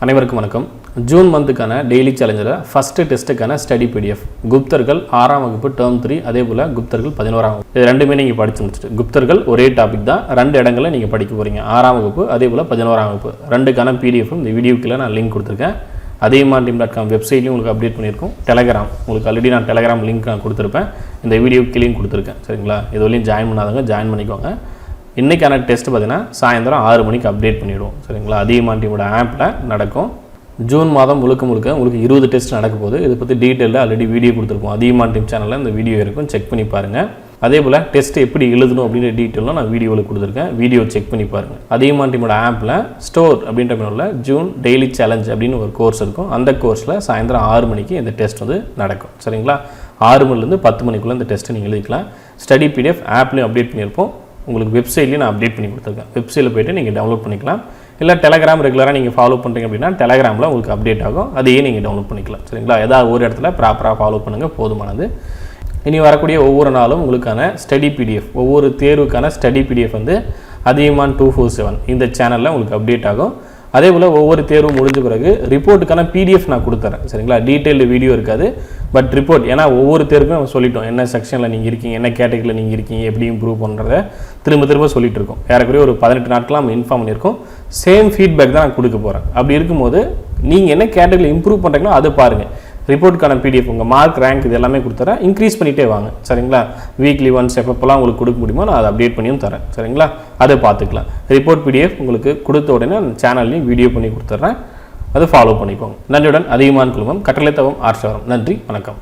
அனைவருக்கும் வணக்கம். ஜூன் மந்த்துக்கான டெய்லி சேலஞ்சில் ஃபஸ்ட்டு டெஸ்ட்டுக்கான ஸ்டடி பிடிஎஃப் குப்தர்கள் 6ஆம் வகுப்பு டேர்ம் 3 அதே போல் குப்தர்கள் 11ஆம் வகுப்பு இது ரெண்டுமே நீங்கள் படிச்சு முடிச்சுட்டு குப்தர்கள் ஒரே டாபிக் தான், ரெண்டு இடங்களில் நீங்கள் படிக்க போகிறீங்க. 6ஆம் வகுப்பு அதே போல் 11ஆம் வகுப்பு ரெண்டுக்கான பிடிஎஃப் இந்த வீடியோக்குள்ள நான் லிங்க் கொடுத்துருக்கேன். athiyaman.com வெப்சைட்லையும் உங்களுக்கு அப்டேட் பண்ணியிருக்கோம். டெலகிராம் உங்களுக்கு ஆல்ரெடி நான் டெலகிராம் லிங்க் நான் கொடுத்துருப்பேன், இந்த வீடியோக்கு லிங்க் கொடுத்துருக்கேன். சரிங்களா, இது வரையும் ஜாயின் பண்ணாதவங்க ஜாயின் பண்ணிக்கோங்க. இன்றைக்கான டெஸ்ட்டு பார்த்தீங்கன்னா சாயந்தரம் 6 மணிக்கு அப்டேட் பண்ணிவிடுவோம். சரிங்களா, Athiyaman Team ஆப்பில் நடக்கும். ஜூன் மாதம் முழுக்க உங்களுக்கு 20 டெஸ்ட் நடக்க போகுது. இதை பற்றி டீட்டெயிலில் ஆல்ரெடி வீடியோ கொடுத்துருப்போம். Athiyaman Team சேனலில் இந்த வீடியோ இருக்கும், செக் பண்ணி பாருங்கள். அதே போல் டெஸ்ட் எப்படி எழுதணும் அப்படின்ற டீட்டெயிலும் நான் வீடியோவில் கொடுத்துருக்கேன், வீடியோ செக் பண்ணி பாருங்கள். Athiyaman Team ஆப்பில் ஸ்டோர் அப்படின்ற பேரில் ஜூன் டெய்லி சேலஞ்ச் அப்படின்னு ஒரு கோர்ஸ் இருக்கும். அந்த கோர்ஸில் சாயந்தரம் 6 மணிக்கு இந்த டெஸ்ட் நடக்கும். சரிங்களா, 6 மணிலேருந்து 10 மணிக்குள்ளே இந்த டெஸ்ட்டை நீங்கள் எழுதிக்கலாம். ஸ்டடி பிடிஎஃப் ஆப்லேயும் அப்டேட் பண்ணியிருப்போம், உங்களுக்கு வெப்சைட்லேயும் நான் அப்டேட் பண்ணி கொடுத்துருக்கேன். வெப்சைட்டில் போய்ட்டு நீங்கள் டவுன்லோட் பண்ணிக்கலாம். இல்லை டெலகிராம் ரெகுலராக நீங்கள் ஃபாலோ பண்ணுறீங்க அப்படின்னா டெலகிராமில் உங்களுக்கு அப்டேட் ஆகும், அதையே நீங்கள் டவுன்லோட் பண்ணிக்கலாம். சரிங்களா, ஏதாவது ஒரு இடத்துல ப்ராப்பராக ஃபாலோ பண்ணுங்கள், போதுமானது. இனி வரக்கூடிய ஒவ்வொரு நாளும் உங்களுக்கான ஸ்டடி பிடிஎஃப், ஒவ்வொரு தேர்வுக்கான ஸ்டடி பிடிஎஃப் Athiyaman 247 இந்த சேனலில் உங்களுக்கு அப்டேட் ஆகும். அதே போல் ஒவ்வொரு தேர்வும் முடிஞ்ச பிறகு ரிப்போர்ட்டுக்கான பிடிஎஃப் நான் கொடுத்துறேன். சரிங்களா, டீட்டெயில்டு வீடியோ இருக்காது, பட் ரிப்போர்ட், ஏன்னா ஒவ்வொரு தேர்வுக்கும் நம்ம சொல்லிட்டோம் என்ன செக்ஷனில் நீங்கள் இருக்கீங்க, என்ன கேட்டகரியில் நீங்கள் இருக்கீங்க, எப்படி இம்ப்ரூவ் பண்ணுறதை திரும்ப சொல்லிட்டு இருக்கோம். ஏறக்குறைய ஒரு 18 நாட்களாக நம்ம இன்ஃபார்ம் பண்ணியிருக்கோம். சேம் ஃபீட்பேக் தான் நான் கொடுக்க போகிறேன். அப்படி இருக்கும்போது நீங்கள் என்ன கேட்டகரியில் இம்ப்ரூவ் பண்ணுறீங்களோ அதை பாருங்கள். ரிப்போர்ட்டுக்கான பிடிஎஃப் உங்கள் மார்க் ரேங்க் இது எல்லாமே கொடுத்துறேன், இன்க்ரீஸ் பண்ணிகிட்டே வாங்க. சரிங்களா, வீக்லி ஒன்ஸ் எப்பப்போலாம் உங்களுக்கு கொடுக்க முடியுமோ நான் அதை அப்டேட் பண்ணியும் தரேன். சரிங்களா, அதை பார்த்துக்கலாம். ரிப்போர்ட் பிடிஎஃப் உங்களுக்கு கொடுத்த உடனே அந்த சேனல்லையும் வீடியோ பண்ணி கொடுத்துட்றேன், அதை ஃபாலோ பண்ணிக்கோங்க. நன்றியுடன் Athiyaman குழுமம், கட்டளை தவம் ஆர்ஷவரம். நன்றி, வணக்கம்.